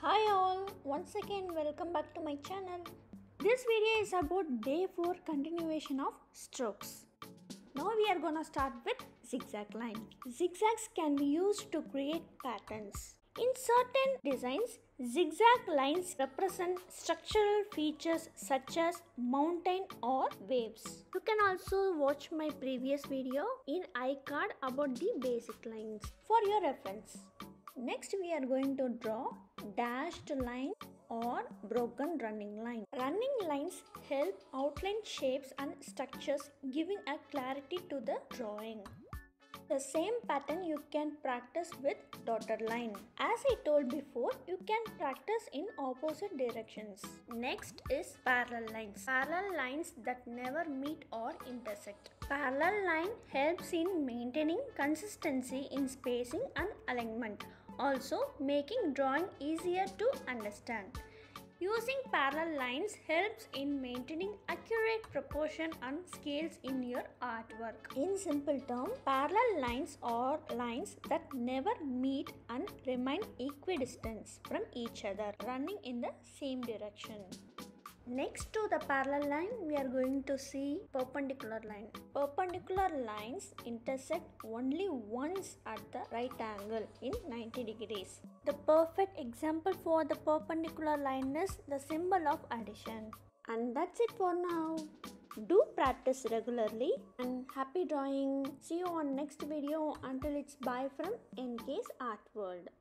Hi all, once again welcome back to my channel. This video is about day 4 continuation of strokes. Now we are gonna start with zigzag line. Zigzags can be used to create patterns. In certain designs, zigzag lines represent structural features such as mountain or waves. You can also watch my previous video in iCard about the basic lines for your reference. Next we are going to draw dashed line or broken running line. Running lines help outline shapes and structures, giving a clarity to the drawing. The same pattern you can practice with dotted line. As I told before, you can practice in opposite directions. Next is parallel lines. Parallel lines that never meet or intersect. Parallel line helps in maintaining consistency in spacing and alignment, also making drawing easier to understand. Using parallel lines helps in maintaining accurate proportion and scales in your artwork. In simple terms, parallel lines are lines that never meet and remain equidistant from each other, running in the same direction. Next to the parallel line, we are going to see perpendicular line. Perpendicular lines intersect only once at the right angle in 90 degrees. The perfect example for the perpendicular line is the symbol of addition. And that's it for now. Do practice regularly and happy drawing. See you on next video. Until it's bye from NK's Art World.